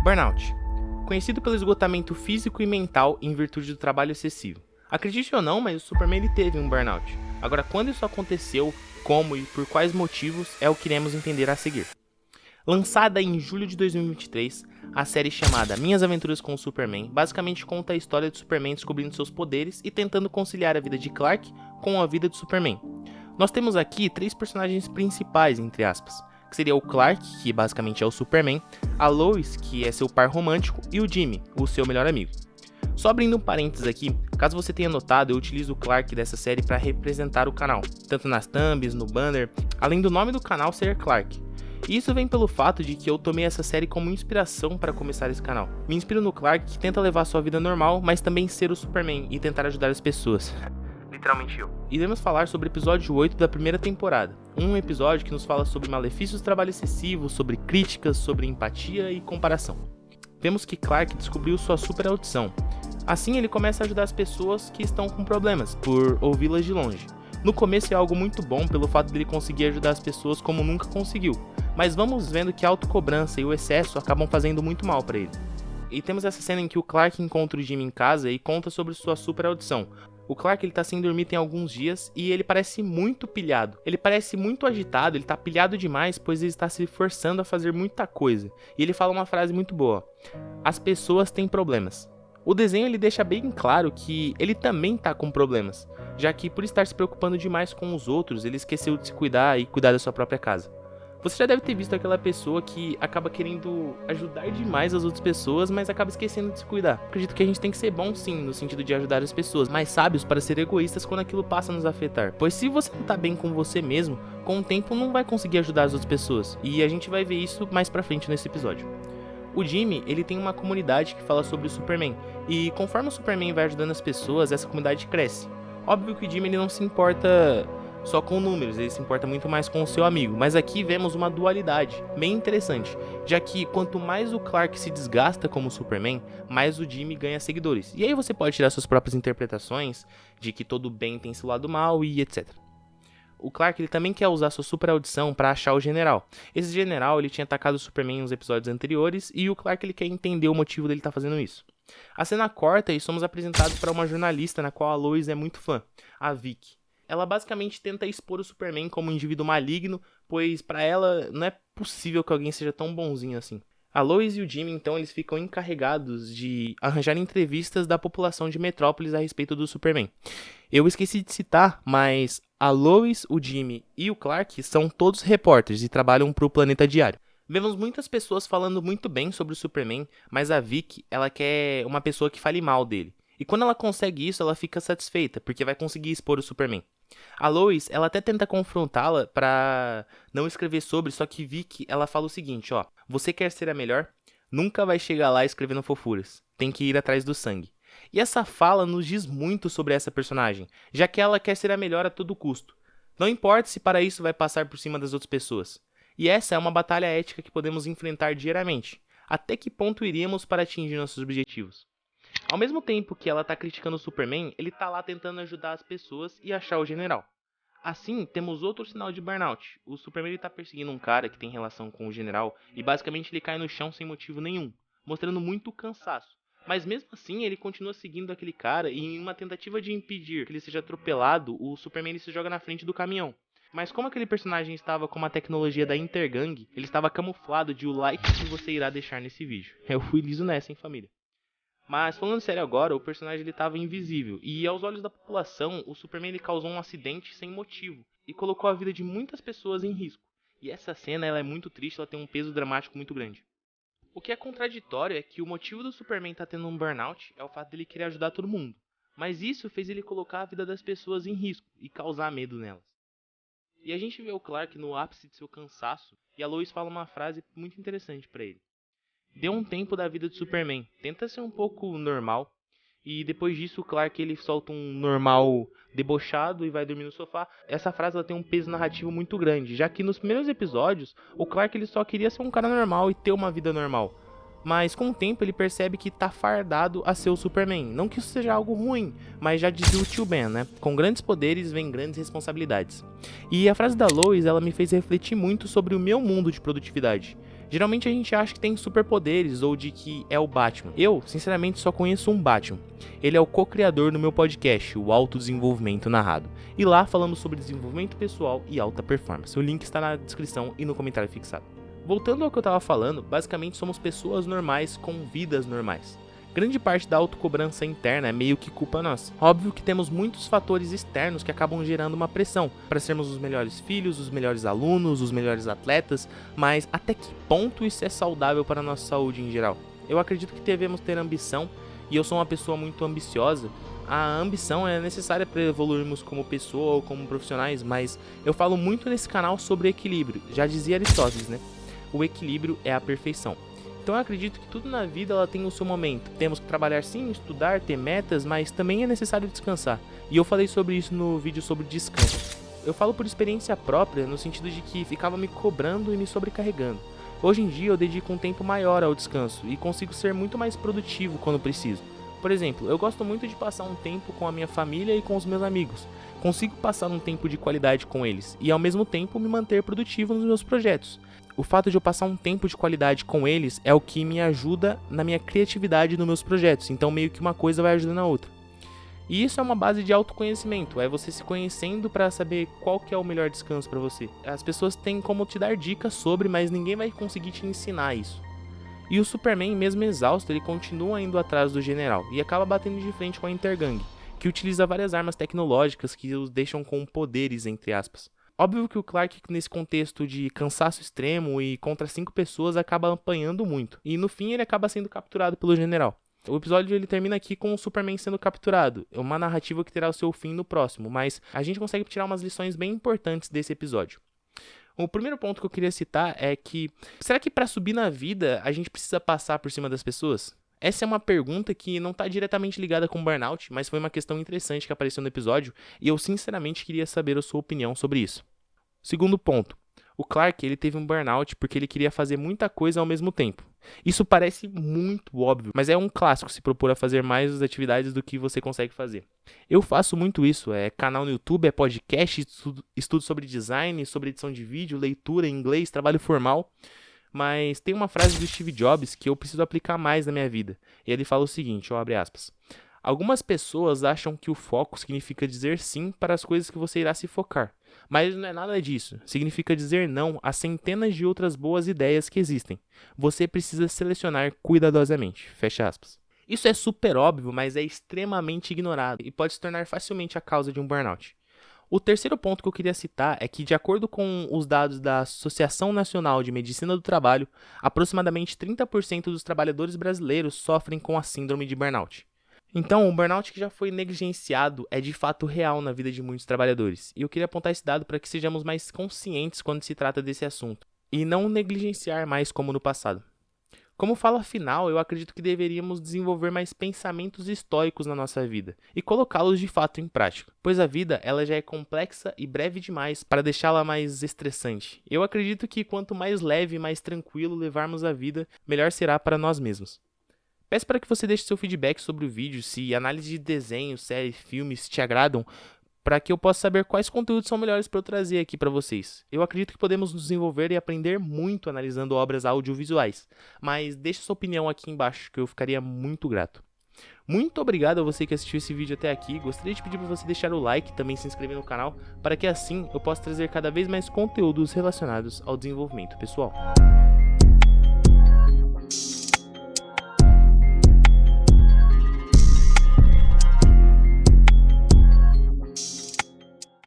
Burnout, conhecido pelo esgotamento físico e mental em virtude do trabalho excessivo. Acredite ou não, mas o Superman ele teve um burnout. Agora, quando isso aconteceu, como e por quais motivos é o que iremos entender a seguir. Lançada em julho de 2023, a série chamada Minhas Aventuras com o Superman basicamente conta a história de Superman descobrindo seus poderes e tentando conciliar a vida de Clark com a vida de Superman. Nós temos aqui 3 personagens principais, entre aspas, que seria o Clark, que basicamente é o Superman, a Lois, que é seu par romântico, e o Jimmy, o seu melhor amigo. Só abrindo um parênteses aqui, caso você tenha notado, eu utilizo o Clark dessa série para representar o canal, tanto nas thumbs, no banner, além do nome do canal ser Clark. E isso vem pelo fato de que eu tomei essa série como inspiração para começar esse canal. Me inspiro no Clark, que tenta levar sua vida normal, mas também ser o Superman e tentar ajudar as pessoas. Literalmente eu. Iremos falar sobre o episódio 8 da primeira temporada. Um episódio que nos fala sobre malefícios do trabalho excessivo, sobre críticas, sobre empatia e comparação. Vemos que Clark descobriu sua super audição. Assim ele começa a ajudar as pessoas que estão com problemas, por ouvi-las de longe. No começo é algo muito bom pelo fato dele conseguir ajudar as pessoas como nunca conseguiu, mas vamos vendo que a autocobrança e o excesso acabam fazendo muito mal para ele. E temos essa cena em que o Clark encontra o Jimmy em casa e conta sobre sua super audição. O Clark ele tá sem dormir tem alguns dias e ele parece muito pilhado. Ele parece muito agitado, ele tá pilhado demais, pois ele está se forçando a fazer muita coisa. E ele fala uma frase muito boa: as pessoas têm problemas. O desenho ele deixa bem claro que ele também tá com problemas, já que por estar se preocupando demais com os outros, ele esqueceu de se cuidar e cuidar da sua própria casa. Você já deve ter visto aquela pessoa que acaba querendo ajudar demais as outras pessoas, mas acaba esquecendo de se cuidar. Acredito que a gente tem que ser bom sim, no sentido de ajudar as pessoas, mas sábios para ser egoístas quando aquilo passa a nos afetar. Pois se você não tá bem com você mesmo, com o tempo não vai conseguir ajudar as outras pessoas. E a gente vai ver isso mais pra frente nesse episódio. O Jimmy, ele tem uma comunidade que fala sobre o Superman, e conforme o Superman vai ajudando as pessoas, essa comunidade cresce. Óbvio que o Jimmy ele não se importa só com números, ele se importa muito mais com o seu amigo, mas aqui vemos uma dualidade bem interessante, já que quanto mais o Clark se desgasta como Superman, mais o Jimmy ganha seguidores. E aí você pode tirar suas próprias interpretações de que todo bem tem seu lado mal e etc. O Clark ele também quer usar sua super audição para achar o general. Esse general ele tinha atacado o Superman nos episódios anteriores e o Clark ele quer entender o motivo dele estar fazendo isso. A cena corta e somos apresentados para uma jornalista na qual a Lois é muito fã, a Vicky. Ela basicamente tenta expor o Superman como um indivíduo maligno, pois para ela não é possível que alguém seja tão bonzinho assim. A Lois e o Jimmy, então, eles ficam encarregados de arranjar entrevistas da população de Metrópolis a respeito do Superman. Eu esqueci de citar, mas a Lois, o Jimmy e o Clark são todos repórteres e trabalham para o Planeta Diário. Vemos muitas pessoas falando muito bem sobre o Superman, mas a Vicky, ela quer uma pessoa que fale mal dele. E quando ela consegue isso, ela fica satisfeita, porque vai conseguir expor o Superman. A Lois, ela até tenta confrontá-la pra não escrever sobre, só que Vicky, ela fala o seguinte, ó: você quer ser a melhor? Nunca vai chegar lá escrevendo fofuras. Tem que ir atrás do sangue. E essa fala nos diz muito sobre essa personagem, já que ela quer ser a melhor a todo custo. Não importa se para isso vai passar por cima das outras pessoas. E essa é uma batalha ética que podemos enfrentar diariamente. Até que ponto iríamos para atingir nossos objetivos? Ao mesmo tempo que ela tá criticando o Superman, ele tá lá tentando ajudar as pessoas e achar o general. Assim, temos outro sinal de burnout. O Superman ele tá perseguindo um cara que tem relação com o general e basicamente ele cai no chão sem motivo nenhum, mostrando muito cansaço. Mas mesmo assim, ele continua seguindo aquele cara e em uma tentativa de impedir que ele seja atropelado, o Superman ele se joga na frente do caminhão. Mas como aquele personagem estava com uma tecnologia da Intergang, ele estava camuflado de o like que você irá deixar nesse vídeo. Eu fui liso nessa, hein, família? Mas falando sério agora, o personagem ele estava invisível e aos olhos da população, o Superman ele causou um acidente sem motivo e colocou a vida de muitas pessoas em risco. E essa cena ela é muito triste, ela tem um peso dramático muito grande. O que é contraditório é que o motivo do Superman estar tendo um burnout é o fato dele querer ajudar todo mundo. Mas isso fez ele colocar a vida das pessoas em risco e causar medo nelas. E a gente vê o Clark no ápice de seu cansaço e a Lois fala uma frase muito interessante para ele. Dê um tempo da vida de Superman, tenta ser um pouco normal. E depois disso o Clark ele solta um normal debochado e vai dormir no sofá. Essa frase ela tem um peso narrativo muito grande, já que nos primeiros episódios o Clark ele só queria ser um cara normal e ter uma vida normal. Mas com o tempo ele percebe que tá fardado a ser o Superman. Não que isso seja algo ruim, mas já dizia o tio Ben, né? Com grandes poderes vem grandes responsabilidades. E a frase da Lois ela me fez refletir muito sobre o meu mundo de produtividade. Geralmente a gente acha que tem superpoderes ou de que é o Batman. Eu, sinceramente, só conheço um Batman. Ele é o co-criador do meu podcast, o Autodesenvolvimento Narrado. E lá falamos sobre desenvolvimento pessoal e alta performance. O link está na descrição e no comentário fixado. Voltando ao que eu estava falando, basicamente somos pessoas normais com vidas normais. Grande parte da autocobrança interna é meio que culpa nossa. Óbvio que temos muitos fatores externos que acabam gerando uma pressão para sermos os melhores filhos, os melhores alunos, os melhores atletas, mas até que ponto isso é saudável para a nossa saúde em geral? Eu acredito que devemos ter ambição, e eu sou uma pessoa muito ambiciosa. A ambição é necessária para evoluirmos como pessoa ou como profissionais, mas eu falo muito nesse canal sobre equilíbrio. Já dizia Aristóteles, né? O equilíbrio é a perfeição. Então eu acredito que tudo na vida ela tem o seu momento. Temos que trabalhar sim, estudar, ter metas, mas também é necessário descansar. E eu falei sobre isso no vídeo sobre descanso. Eu falo por experiência própria, no sentido de que ficava me cobrando e me sobrecarregando. Hoje em dia eu dedico um tempo maior ao descanso e consigo ser muito mais produtivo quando preciso. Por exemplo, eu gosto muito de passar um tempo com a minha família e com os meus amigos. Consigo passar um tempo de qualidade com eles e ao mesmo tempo me manter produtivo nos meus projetos. O fato de eu passar um tempo de qualidade com eles é o que me ajuda na minha criatividade nos meus projetos, então meio que uma coisa vai ajudando a outra. E isso é uma base de autoconhecimento, é você se conhecendo para saber qual que é o melhor descanso para você. As pessoas têm como te dar dicas sobre, mas ninguém vai conseguir te ensinar isso. E o Superman, mesmo exausto, ele continua indo atrás do general e acaba batendo de frente com a Intergang, que utiliza várias armas tecnológicas que os deixam com poderes, entre aspas. Óbvio que o Clark, nesse contexto de cansaço extremo e contra 5 pessoas, acaba apanhando muito. E no fim ele acaba sendo capturado pelo general. O episódio ele termina aqui com o Superman sendo capturado. É uma narrativa que terá o seu fim no próximo, mas a gente consegue tirar umas lições bem importantes desse episódio. O primeiro ponto que eu queria citar é que, será que para subir na vida a gente precisa passar por cima das pessoas? Essa é uma pergunta que não está diretamente ligada com burnout, mas foi uma questão interessante que apareceu no episódio e eu sinceramente queria saber a sua opinião sobre isso. Segundo ponto, o Clark ele teve um burnout porque ele queria fazer muita coisa ao mesmo tempo. Isso parece muito óbvio, mas é um clássico se propor a fazer mais atividades do que você consegue fazer. Eu faço muito isso, é canal no YouTube, é podcast, estudo sobre design, sobre edição de vídeo, leitura, inglês, trabalho formal. Mas tem uma frase do Steve Jobs que eu preciso aplicar mais na minha vida. E ele fala o seguinte, abre aspas. Algumas pessoas acham que o foco significa dizer sim para as coisas que você irá se focar. Mas não é nada disso. Significa dizer não a centenas de outras boas ideias que existem. Você precisa selecionar cuidadosamente. Fecha aspas. Isso é super óbvio, mas é extremamente ignorado e pode se tornar facilmente a causa de um burnout. O terceiro ponto que eu queria citar é que, de acordo com os dados da Associação Nacional de Medicina do Trabalho, aproximadamente 30% dos trabalhadores brasileiros sofrem com a síndrome de burnout. Então, o burnout que já foi negligenciado é de fato real na vida de muitos trabalhadores. E eu queria apontar esse dado para que sejamos mais conscientes quando se trata desse assunto, e não negligenciar mais como no passado. Como fala final, eu acredito que deveríamos desenvolver mais pensamentos estoicos na nossa vida e colocá-los de fato em prática, pois a vida ela já é complexa e breve demais para deixá-la mais estressante. Eu acredito que quanto mais leve e mais tranquilo levarmos a vida, melhor será para nós mesmos. Peço para que você deixe seu feedback sobre o vídeo, se análise de desenhos, séries, filmes te agradam, para que eu possa saber quais conteúdos são melhores para eu trazer aqui para vocês. Eu acredito que podemos nos desenvolver e aprender muito analisando obras audiovisuais, mas deixe sua opinião aqui embaixo, que eu ficaria muito grato. Muito obrigado a você que assistiu esse vídeo até aqui. Gostaria de pedir para você deixar o like e também se inscrever no canal, para que assim eu possa trazer cada vez mais conteúdos relacionados ao desenvolvimento pessoal.